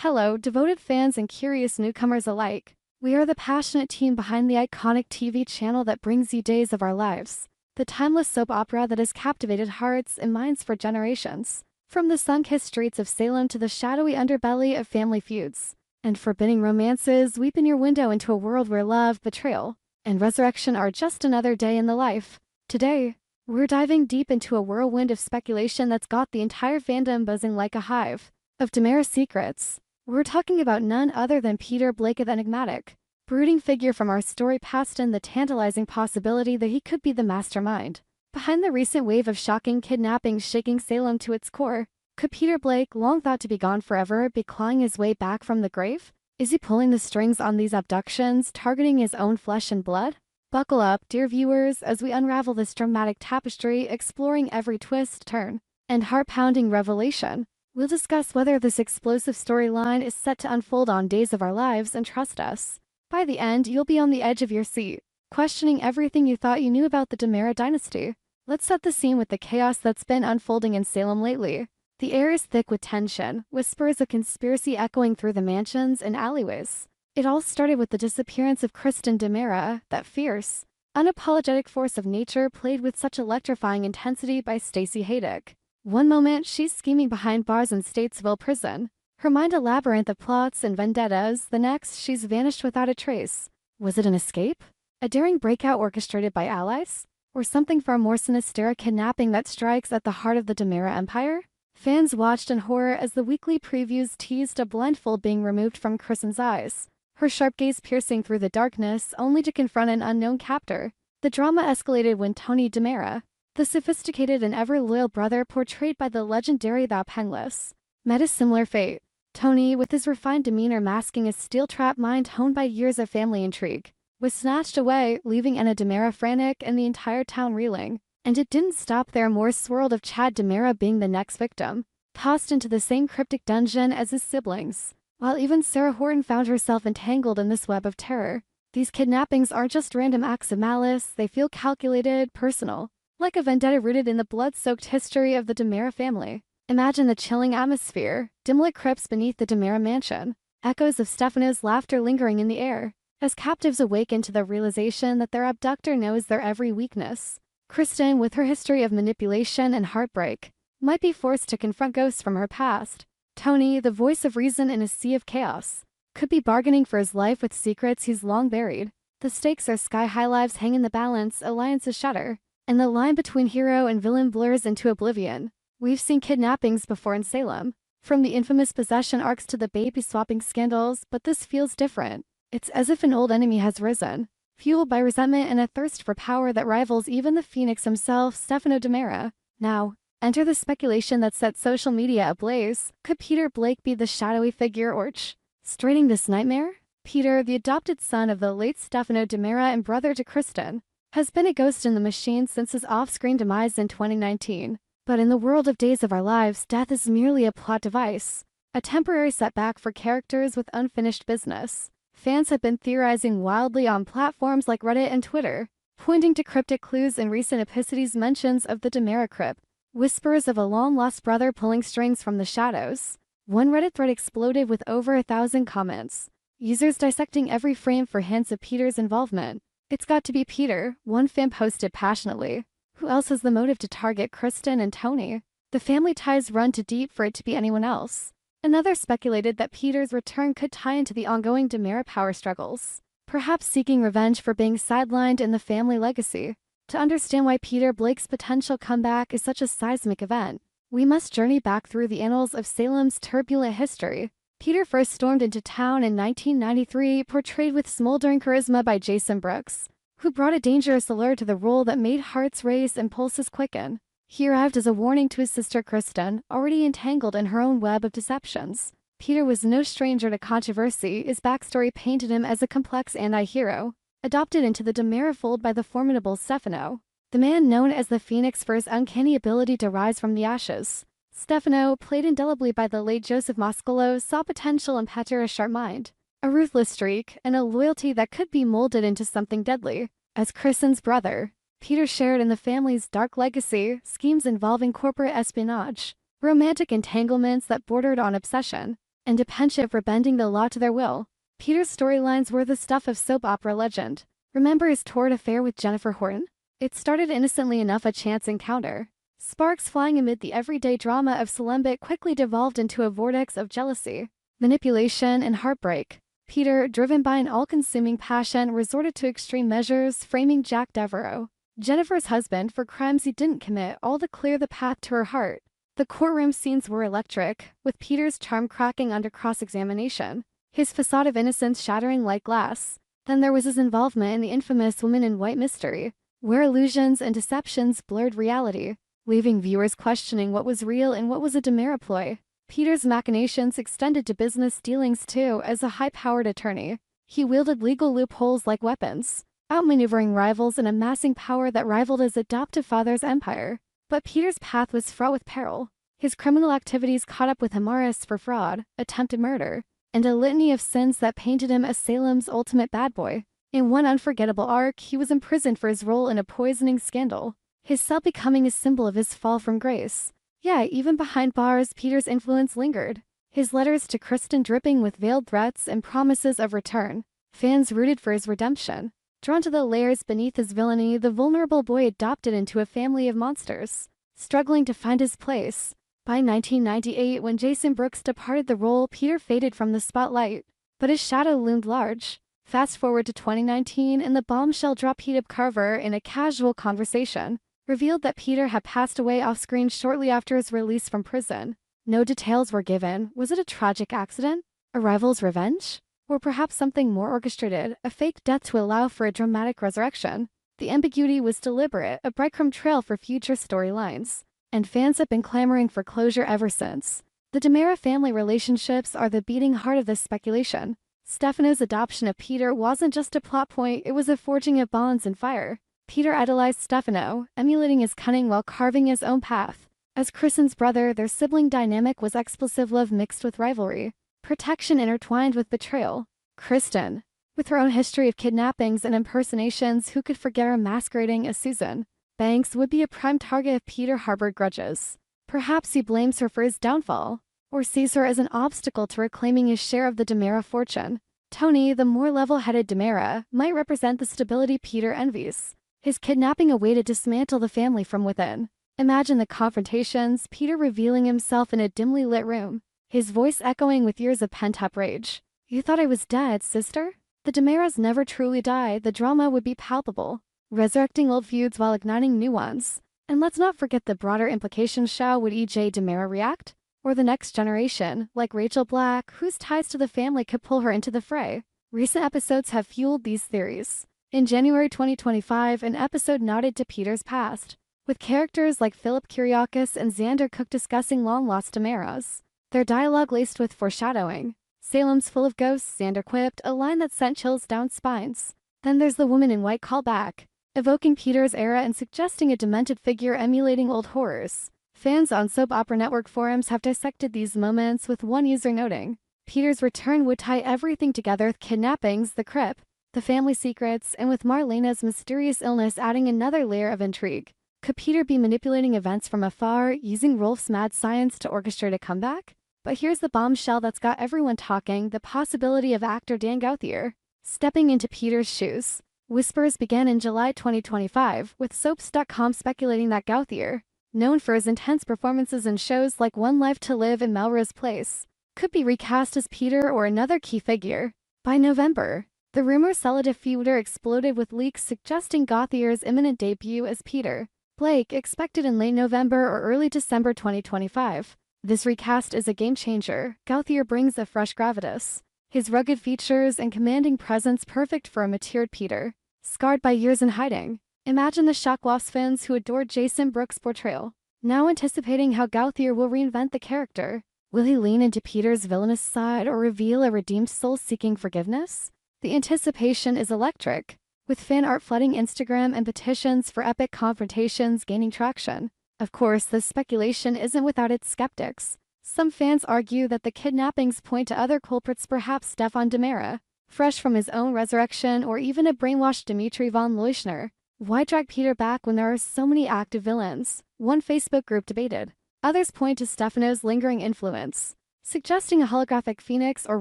Hello, devoted fans and curious newcomers alike. We are the passionate team behind the iconic TV channel that brings you Days of Our Lives, the timeless soap opera that has captivated hearts and minds for generations. From the sun-kissed streets of Salem to the shadowy underbelly of family feuds and forbidding romances, weep in your window into a world where love, betrayal, and resurrection are just another day in the life. Today, we're diving deep into a whirlwind of speculation that's got the entire fandom buzzing like a hive of DiMera secrets. We're talking about none other than Peter Blake, the enigmatic, brooding figure from our story past, and the tantalizing possibility that he could be the mastermind behind the recent wave of shocking kidnappings shaking Salem to its core. Could Peter Blake, long thought to be gone forever, be clawing his way back from the grave? Is he pulling the strings on these abductions, targeting his own flesh and blood? Buckle up, dear viewers, as we unravel this dramatic tapestry, exploring every twist, turn, and heart-pounding revelation. We'll discuss whether this explosive storyline is set to unfold on Days of Our Lives, and trust us, by the end you'll be on the edge of your seat, questioning everything you thought you knew about the DiMera dynasty. Let's set the scene with the chaos that's been unfolding in Salem lately. The air is thick with tension, whispers of conspiracy echoing through the mansions and alleyways. It all started with the disappearance of Kristen and DiMera, that fierce, unapologetic force of nature played with such electrifying intensity by Stacey Haydock. One moment, she's scheming behind bars in Statesville prison, her mind a labyrinth of plots and vendettas. The next, she's vanished without a trace. Was it an escape? A daring breakout orchestrated by allies? Or something far more sinister, a kidnapping that strikes at the heart of the DiMera empire? Fans watched in horror as the weekly previews teased a blindfold being removed from Kristen's eyes, her sharp gaze piercing through the darkness, only to confront an unknown captor. The drama escalated when Tonny DiMera, the sophisticated and ever-loyal brother portrayed by the legendary Thou Pengless, met a similar fate. Tonny, with his refined demeanor masking a steel-trap mind honed by years of family intrigue, was snatched away, leaving Anna DiMera frantic and the entire town reeling. And it didn't stop there. More swirled of Chad DiMera being the next victim, tossed into the same cryptic dungeon as his siblings, while even Sarah Horton found herself entangled in this web of terror. These kidnappings aren't just random acts of malice, they feel calculated, personal, like a vendetta rooted in the blood-soaked history of the DiMera family. Imagine the chilling atmosphere, dim-lit crypts beneath the DiMera mansion, echoes of Stefano's laughter lingering in the air, as captives awaken to the realization that their abductor knows their every weakness. Kristen, with her history of manipulation and heartbreak, might be forced to confront ghosts from her past. Tonny, the voice of reason in a sea of chaos, could be bargaining for his life with secrets he's long buried. The stakes are sky-high, lives hang in the balance, alliances shatter, and the line between hero and villain blurs into oblivion. We've seen kidnappings before in Salem, from the infamous possession arcs to the baby-swapping scandals, but this feels different. It's as if an old enemy has risen, fueled by resentment and a thirst for power that rivals even the Phoenix himself, Stefano DiMera. Now, enter the speculation that set social media ablaze. Could Peter Blake be the shadowy figure orchestrating this nightmare? Peter, the adopted son of the late Stefano DiMera and brother to Kristen, has been a ghost in the machine since his off-screen demise in 2019. But in the world of Days of Our Lives, death is merely a plot device, a temporary setback for characters with unfinished business. Fans have been theorizing wildly on platforms like Reddit and Twitter, pointing to cryptic clues in recent episodes mentions of the DiMera crypt, whispers of a long-lost brother pulling strings from the shadows. One Reddit thread exploded with over 1,000 comments, users dissecting every frame for hints of Peter's involvement. It's got to be Peter, one fan posted passionately. Who else has the motive to target Kristen and Tonny? The family ties run too deep for it to be anyone else. Another speculated that Peter's return could tie into the ongoing DiMera power struggles, perhaps seeking revenge for being sidelined in the family legacy. To understand why Peter Blake's potential comeback is such a seismic event, we must journey back through the annals of Salem's turbulent history. Peter first stormed into town in 1993, portrayed with smoldering charisma by Jason Brooks, who brought a dangerous allure to the role that made hearts race and pulses quicken. He arrived as a warning to his sister Kristen, already entangled in her own web of deceptions. Peter was no stranger to controversy. His backstory painted him as a complex anti-hero, adopted into the DiMera fold by the formidable Stefano, the man known as the Phoenix for his uncanny ability to rise from the ashes. Stefano, played indelibly by the late Joseph Mascolo, saw potential in Peter, a sharp mind, a ruthless streak, and a loyalty that could be molded into something deadly. As Kristen's brother, Peter shared in the family's dark legacy, schemes involving corporate espionage, romantic entanglements that bordered on obsession, and a penchant for bending the law to their will. Peter's storylines were the stuff of soap opera legend. Remember his torrid affair with Jennifer Horton? It started innocently enough, a chance encounter. Sparks flying amid the everyday drama of Salem, but quickly devolved into a vortex of jealousy, manipulation, and heartbreak. Peter, driven by an all-consuming passion, resorted to extreme measures, framing Jack Devereaux, Jennifer's husband, for crimes he didn't commit, all to clear the path to her heart. The courtroom scenes were electric, with Peter's charm cracking under cross-examination, his facade of innocence shattering like glass. Then there was his involvement in the infamous Woman in White mystery, where illusions and deceptions blurred reality, leaving viewers questioning what was real and what was a DiMera ploy. Peter's machinations extended to business dealings too. As a high-powered attorney, he wielded legal loopholes like weapons, outmaneuvering rivals and amassing power that rivaled his adoptive father's empire. But Peter's path was fraught with peril. His criminal activities caught up with him, arrests for fraud, attempted murder, and a litany of sins that painted him as Salem's ultimate bad boy. In one unforgettable arc, he was imprisoned for his role in a poisoning scandal, his cell becoming a symbol of his fall from grace. Yeah, even behind bars, Peter's influence lingered, his letters to Kristen dripping with veiled threats and promises of return. Fans rooted for his redemption. Drawn to the layers beneath his villainy, the vulnerable boy adopted into a family of monsters, struggling to find his place. By 1998, when Jason Brooks departed the role, Peter faded from the spotlight, but his shadow loomed large. Fast forward to 2019, and the bombshell drop: Peter Carver, in a casual conversation, revealed that Peter had passed away off-screen shortly after his release from prison. No details were given. Was it a tragic accident? A rival's revenge? Or perhaps something more orchestrated, a fake death to allow for a dramatic resurrection? The ambiguity was deliberate, a breadcrumb trail for future storylines. And fans have been clamoring for closure ever since. The DiMera family relationships are the beating heart of this speculation. Stefano's adoption of Peter wasn't just a plot point, it was a forging of bonds and fire. Peter idolized Stefano, emulating his cunning while carving his own path. As Kristen's brother, their sibling dynamic was explosive love mixed with rivalry, protection intertwined with betrayal. Kristen, with her own history of kidnappings and impersonations, who could forget her masquerading as Susan Banks, would be a prime target if Peter harbored grudges. Perhaps he blames her for his downfall, or sees her as an obstacle to reclaiming his share of the DiMera fortune. Tonny, the more level-headed DiMera, might represent the stability Peter envies. His kidnapping a way to dismantle the family from within. Imagine the confrontations, Peter revealing himself in a dimly lit room, his voice echoing with years of pent-up rage. "You thought I was dead, sister?" The DiMeras never truly die. The drama would be palpable, resurrecting old feuds while igniting new ones. And let's not forget the broader implications. How would E.J. DiMera react? Or the next generation, like Rachel Black, whose ties to the family could pull her into the fray? Recent episodes have fueled these theories. In January 2025, an episode nodded to Peter's past, with characters like Philip Kyriakis and Xander Cook discussing long-lost DiMeras, their dialogue laced with foreshadowing. "Salem's full of ghosts," Xander quipped, a line that sent chills down spines. Then there's the Woman in White callback, evoking Peter's era and suggesting a demented figure emulating old horrors. Fans on Soap Opera Network forums have dissected these moments, with one user noting, Peter's return would tie everything together: kidnappings, the crypt, the family secrets, and with Marlena's mysterious illness adding another layer of intrigue. Could Peter be manipulating events from afar, using Rolf's mad science to orchestrate a comeback? But here's the bombshell that's got everyone talking: the possibility of actor Dan Gauthier stepping into Peter's shoes. Whispers began in July 2025, with Soaps.com speculating that Gauthier, known for his intense performances in shows like One Life to Live and Melrose Place, could be recast as Peter or another key figure. By November, the rumor feud exploded, with leaks suggesting Gauthier's imminent debut as Peter Blake expected in late November or early December 2025. This recast is a game-changer. Gauthier brings a fresh gravitas, his rugged features and commanding presence perfect for a matured Peter, scarred by years in hiding. Imagine the shock-lost fans who adored Jason Brooks' portrayal, now anticipating how Gauthier will reinvent the character. Will he lean into Peter's villainous side or reveal a redeemed soul seeking forgiveness? The anticipation is electric, with fan art flooding Instagram and petitions for epic confrontations gaining traction. Of course, this speculation isn't without its skeptics. Some fans argue that the kidnappings point to other culprits, perhaps Stefan DiMera, fresh from his own resurrection, or even a brainwashed Dimitri von Leuschner. Why drag Peter back when there are so many active villains? One Facebook group debated. Others point to Stefano's lingering influence. suggesting a holographic phoenix or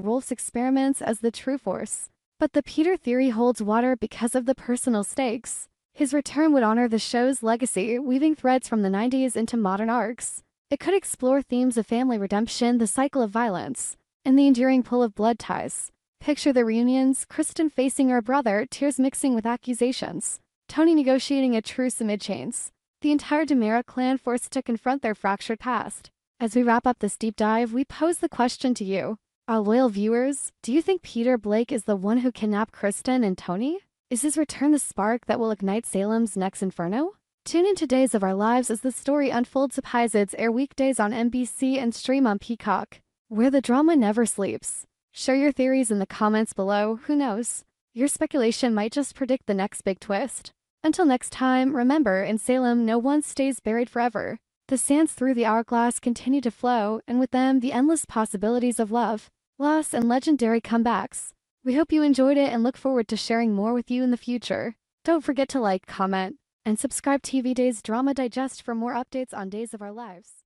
Rolf's experiments as the true force. But the Peter theory holds water because of the personal stakes. His return would honor the show's legacy, weaving threads from the 90s into modern arcs. It could explore themes of family redemption, the cycle of violence, and the enduring pull of blood ties. Picture the reunions, Kristen facing her brother, tears mixing with accusations, Tonny negotiating a truce amid chains, the entire DiMera clan forced to confront their fractured past. As we wrap up this deep dive, we pose the question to you, our loyal viewers: do you think Peter Blake is the one who kidnapped Kristen and Tonny? Is his return the spark that will ignite Salem's next inferno? Tune into Days of Our Lives as the story unfolds. Episodes air weekdays on NBC and stream on Peacock, where the drama never sleeps. Share your theories in the comments below. Who knows? Your speculation might just predict the next big twist. Until next time, remember, in Salem, no one stays buried forever. The sands through the hourglass continue to flow, and with them, the endless possibilities of love, loss, and legendary comebacks. We hope you enjoyed it and look forward to sharing more with you in the future. Don't forget to like, comment, and subscribe. TV Days Drama Digest for more updates on Days of Our Lives.